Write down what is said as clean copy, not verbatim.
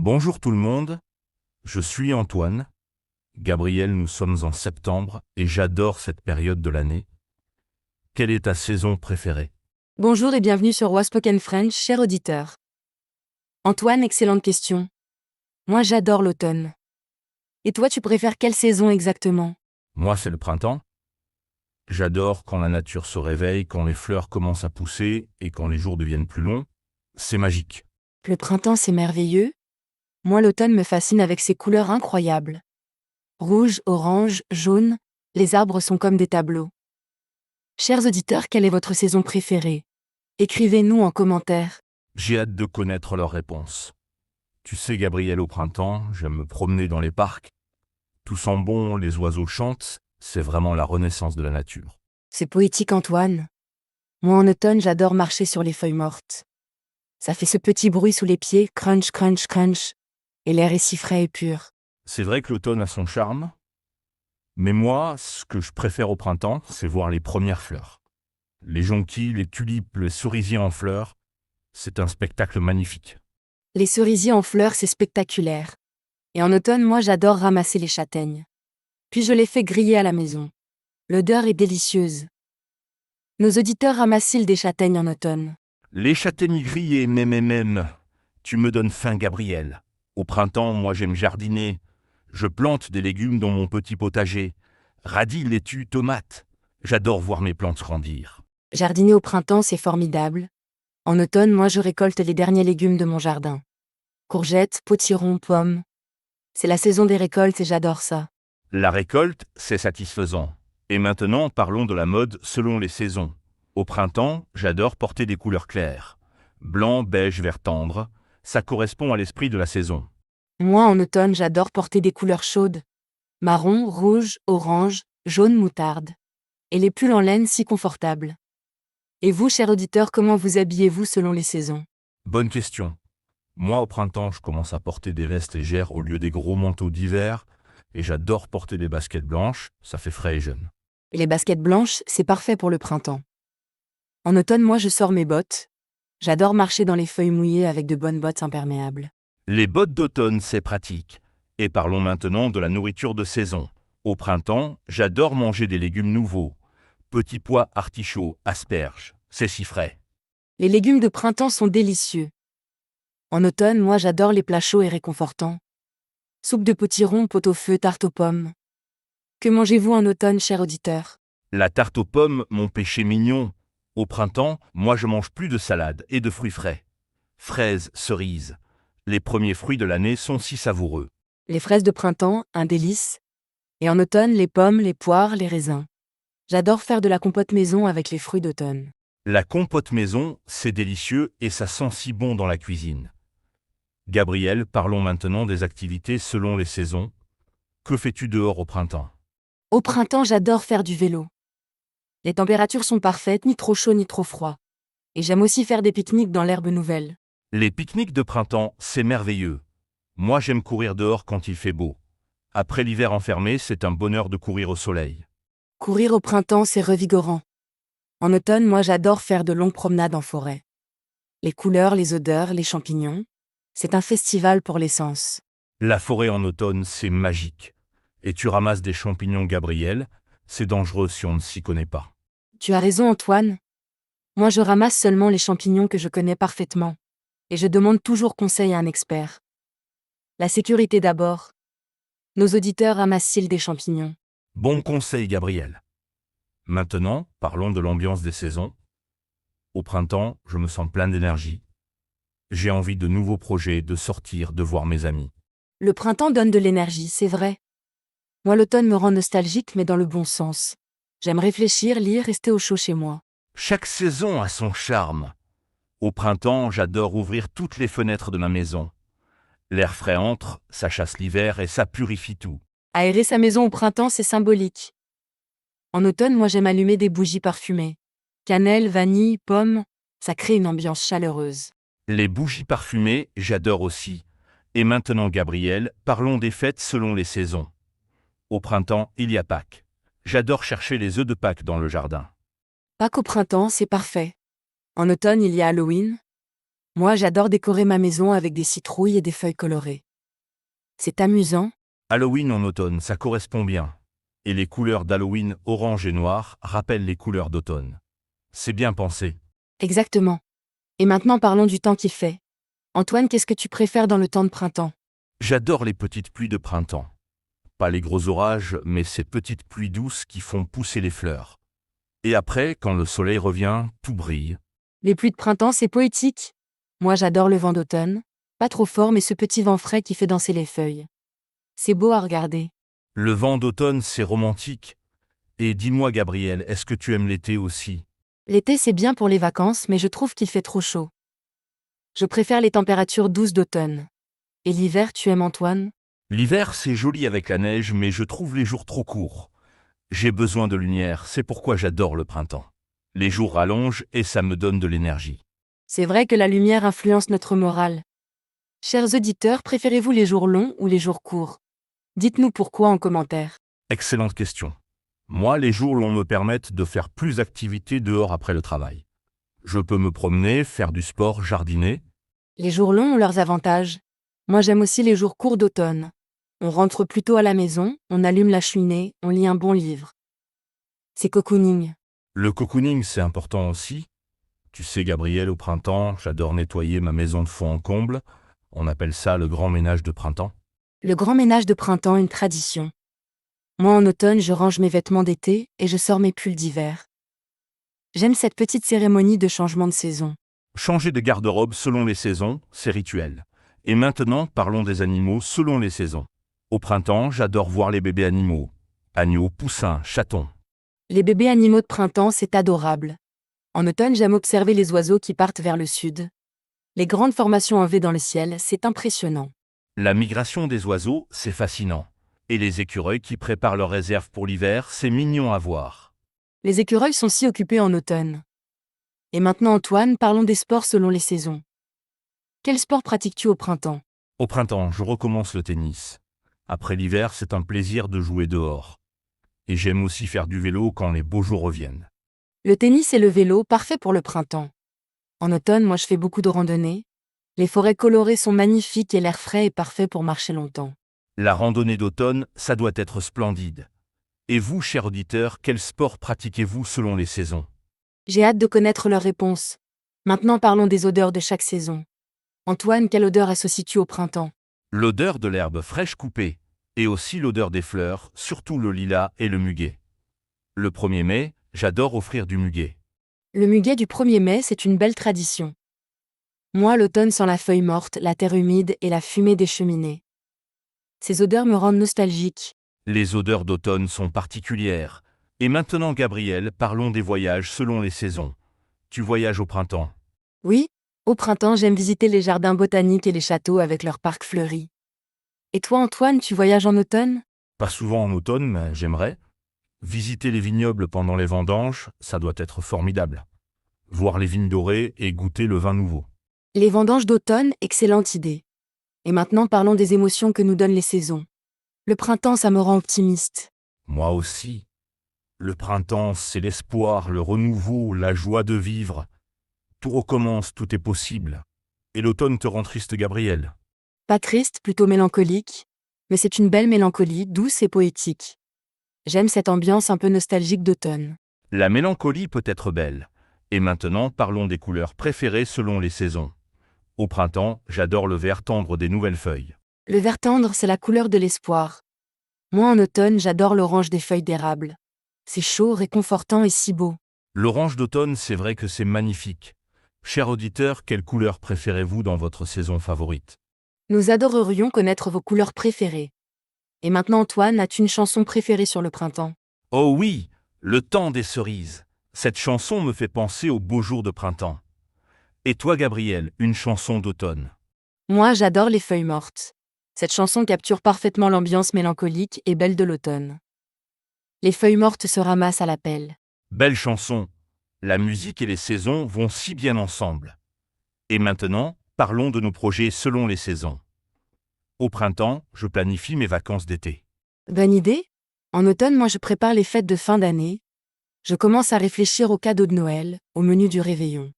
Bonjour tout le monde, je suis Antoine. Gabriel, nous sommes en septembre et j'adore cette période de l'année. Quelle est ta saison préférée? Bonjour et bienvenue sur Waspoken French, cher auditeur. Antoine, excellente question. Moi j'adore l'automne. Et toi tu préfères quelle saison exactement? Moi, c'est le printemps. J'adore quand la nature se réveille, quand les fleurs commencent à pousser et quand les jours deviennent plus longs. C'est magique. Le printemps c'est merveilleux. Moi l'automne me fascine avec ses couleurs incroyables. Rouge, orange, jaune, les arbres sont comme des tableaux. Chers auditeurs, quelle est votre saison préférée? Écrivez-nous en commentaire. J'ai hâte de connaître leurs réponses. Tu sais, Gabriel, au printemps, j'aime me promener dans les parcs. Tout sent bon, les oiseaux chantent, c'est vraiment la renaissance de la nature. C'est poétique Antoine. Moi en automne j'adore marcher sur les feuilles mortes. Ça fait ce petit bruit sous les pieds, crunch, crunch, crunch. Et l'air est si frais et pur. C'est vrai que l'automne a son charme, mais moi, ce que je préfère au printemps, c'est voir les premières fleurs. Les jonquilles, les tulipes, les cerisiers en fleurs, c'est un spectacle magnifique. Les cerisiers en fleurs, c'est spectaculaire. Et en automne, moi j'adore ramasser les châtaignes. Puis je les fais griller à la maison. L'odeur est délicieuse. Nos auditeurs ramassent-ils des châtaignes en automne? Les châtaignes grillées, même, tu me donnes faim, Gabriel. Au printemps, moi j'aime jardiner. Je plante des légumes dans mon petit potager. Radis, laitue, tomates. J'adore voir mes plantes grandir. Jardiner au printemps, c'est formidable. En automne, moi je récolte les derniers légumes de mon jardin. Courgettes, potirons, pommes. C'est la saison des récoltes et j'adore ça. La récolte, c'est satisfaisant. Et maintenant, parlons de la mode selon les saisons. Au printemps, j'adore porter des couleurs claires. Blanc, beige, vert tendre, ça correspond à l'esprit de la saison. Moi en automne, j'adore porter des couleurs chaudes. Marron, rouge, orange, jaune moutarde. Et les pulls en laine si confortables. Et vous, cher auditeur, comment vous habillez-vous selon les saisons? Bonne question. Moi, au printemps, je commence à porter des vestes légères au lieu des gros manteaux d'hiver, et j'adore porter des baskets blanches, ça fait frais et jeune. Et les baskets blanches, c'est parfait pour le printemps. En automne, moi je sors mes bottes. J'adore marcher dans les feuilles mouillées avec de bonnes bottes imperméables. Les bottes d'automne, c'est pratique. Et parlons maintenant de la nourriture de saison. Au printemps, j'adore manger des légumes nouveaux. Petits pois, artichauts, asperges, c'est si frais. Les légumes de printemps sont délicieux. En automne, moi j'adore les plats chauds et réconfortants. Soupe de potiron, pot-au-feu, tarte aux pommes. Que mangez-vous en automne, cher auditeur? La tarte aux pommes, mon péché mignon. Au printemps, moi je mange plus de salade et de fruits frais. Fraises, cerises. Les premiers fruits de l'année sont si savoureux. Les fraises de printemps, un délice. Et en automne, les pommes, les poires, les raisins. J'adore faire de la compote maison avec les fruits d'automne. La compote maison, c'est délicieux et ça sent si bon dans la cuisine. Gabriel, parlons maintenant des activités selon les saisons. Que fais-tu dehors au printemps? Au printemps, j'adore faire du vélo. Les températures sont parfaites, ni trop chaud ni trop froid. Et j'aime aussi faire des pique-niques dans l'herbe nouvelle. Les pique-niques de printemps, c'est merveilleux. Moi j'aime courir dehors quand il fait beau. Après l'hiver enfermé, c'est un bonheur de courir au soleil. Courir au printemps, c'est revigorant. En automne, moi j'adore faire de longues promenades en forêt. Les couleurs, les odeurs, les champignons, c'est un festival pour les sens. La forêt en automne, c'est magique. Et tu ramasses des champignons, Gabriel, c'est dangereux si on ne s'y connaît pas. Tu as raison Antoine. Moi je ramasse seulement les champignons que je connais parfaitement. Et je demande toujours conseil à un expert. La sécurité d'abord. Nos auditeurs ramassent-ils des champignons? Bon conseil, Gabriel. Maintenant, parlons de l'ambiance des saisons. Au printemps, je me sens plein d'énergie. J'ai envie de nouveaux projets, de sortir, de voir mes amis. Le printemps donne de l'énergie, c'est vrai. Moi l'automne me rend nostalgique mais dans le bon sens. J'aime réfléchir, lire, rester au chaud chez moi. Chaque saison a son charme. Au printemps, j'adore ouvrir toutes les fenêtres de ma maison. L'air frais entre, ça chasse l'hiver et ça purifie tout. Aérer sa maison au printemps, c'est symbolique. En automne, moi j'aime allumer des bougies parfumées. Cannelle, vanille, pomme, ça crée une ambiance chaleureuse. Les bougies parfumées, j'adore aussi. Et maintenant, Gabriel, parlons des fêtes selon les saisons. Au printemps, il y a Pâques. J'adore chercher les œufs de Pâques dans le jardin. Pâques au printemps, c'est parfait. En automne, il y a Halloween. Moi, j'adore décorer ma maison avec des citrouilles et des feuilles colorées. C'est amusant. Halloween en automne, ça correspond bien. Et les couleurs d'Halloween orange et noir rappellent les couleurs d'automne. C'est bien pensé. Exactement. Et maintenant parlons du temps qu'il fait. Antoine, qu'est-ce que tu préfères dans le temps de printemps? J'adore les petites pluies de printemps. Pas les gros orages, mais ces petites pluies douces qui font pousser les fleurs. Et après, quand le soleil revient, tout brille. Les pluies de printemps, c'est poétique. Moi, j'adore le vent d'automne. Pas trop fort, mais ce petit vent frais qui fait danser les feuilles. C'est beau à regarder. Le vent d'automne, c'est romantique. Et dis-moi, Gabriel, est-ce que tu aimes l'été aussi? L'été, c'est bien pour les vacances, mais je trouve qu'il fait trop chaud. Je préfère les températures douces d'automne. Et l'hiver, tu aimes Antoine? L'hiver, c'est joli avec la neige, mais je trouve les jours trop courts. J'ai besoin de lumière, c'est pourquoi j'adore le printemps. Les jours rallongent et ça me donne de l'énergie. C'est vrai que la lumière influence notre morale. Chers auditeurs, préférez-vous les jours longs ou les jours courts? Dites-nous pourquoi en commentaire. Excellente question. Moi, les jours longs me permettent de faire plus d'activités dehors après le travail. Je peux me promener, faire du sport, jardiner. Les jours longs ont leurs avantages. Moi, j'aime aussi les jours courts d'automne. On rentre plus tôt à la maison, on allume la cheminée, on lit un bon livre. C'est cocooning. Le cocooning, c'est important aussi. Tu sais, Gabriel, au printemps, j'adore nettoyer ma maison de fond en comble. On appelle ça le grand ménage de printemps. Le grand ménage de printemps est une tradition. Moi, en automne, je range mes vêtements d'été et je sors mes pulls d'hiver. J'aime cette petite cérémonie de changement de saison. Changer de garde-robe selon les saisons, c'est rituel. Et maintenant, parlons des animaux selon les saisons. Au printemps, j'adore voir les bébés animaux. Agneaux, poussins, chatons. Les bébés animaux de printemps, c'est adorable. En automne, j'aime observer les oiseaux qui partent vers le sud. Les grandes formations en V dans le ciel, c'est impressionnant. La migration des oiseaux, c'est fascinant. Et les écureuils qui préparent leurs réserves pour l'hiver, c'est mignon à voir. Les écureuils sont si occupés en automne. Et maintenant, Antoine, parlons des sports selon les saisons. Quel sport pratiques-tu au printemps? Au printemps, je recommence le tennis. Après l'hiver, c'est un plaisir de jouer dehors. Et j'aime aussi faire du vélo quand les beaux jours reviennent. Le tennis et le vélo, parfait pour le printemps. En automne, moi je fais beaucoup de randonnées. Les forêts colorées sont magnifiques et l'air frais est parfait pour marcher longtemps. La randonnée d'automne, ça doit être splendide. Et vous, chers auditeurs, quel sport pratiquez-vous selon les saisons? J'ai hâte de connaître leurs réponses. Maintenant parlons des odeurs de chaque saison. Antoine, quelle odeur associes-tu au printemps? L'odeur de l'herbe fraîche coupée, et aussi l'odeur des fleurs, surtout le lilas et le muguet. Le 1er mai, j'adore offrir du muguet. Le muguet du 1er mai, c'est une belle tradition. Moi, l'automne sent la feuille morte, la terre humide et la fumée des cheminées. Ces odeurs me rendent nostalgique. Les odeurs d'automne sont particulières. Et maintenant, Gabriel, parlons des voyages selon les saisons. Tu voyages au printemps. Oui, au printemps, j'aime visiter les jardins botaniques et les châteaux avec leurs parcs fleuris. Et toi, Antoine, tu voyages en automne? Pas souvent en automne, mais j'aimerais. Visiter les vignobles pendant les vendanges, ça doit être formidable. Voir les vignes dorées et goûter le vin nouveau. Les vendanges d'automne, excellente idée. Et maintenant, parlons des émotions que nous donnent les saisons. Le printemps, ça me rend optimiste. Moi aussi. Le printemps, c'est l'espoir, le renouveau, la joie de vivre. Tout recommence, tout est possible. Et l'automne te rend triste, Gabriel. Pas triste, plutôt mélancolique. Mais c'est une belle mélancolie, douce et poétique. J'aime cette ambiance un peu nostalgique d'automne. La mélancolie peut être belle. Et maintenant, parlons des couleurs préférées selon les saisons. Au printemps, j'adore le vert tendre des nouvelles feuilles. Le vert tendre, c'est la couleur de l'espoir. Moi, en automne, j'adore l'orange des feuilles d'érable. C'est chaud, réconfortant et si beau. L'orange d'automne, c'est vrai que c'est magnifique. Chers auditeurs, quelle couleur préférez-vous dans votre saison favorite? Nous adorerions connaître vos couleurs préférées. Et maintenant, Antoine, as-tu une chanson préférée sur le printemps? Oh oui, le temps des cerises. Cette chanson me fait penser aux beaux jours de printemps. Et toi, Gabriel, une chanson d'automne? Moi, j'adore les feuilles mortes. Cette chanson capture parfaitement l'ambiance mélancolique et belle de l'automne. Les feuilles mortes se ramassent à la pelle. Belle chanson. La musique et les saisons vont si bien ensemble. Et maintenant, parlons de nos projets selon les saisons. Au printemps, je planifie mes vacances d'été. Bonne idée? En automne, moi, je prépare les fêtes de fin d'année. Je commence à réfléchir aux cadeaux de Noël, au menu du réveillon.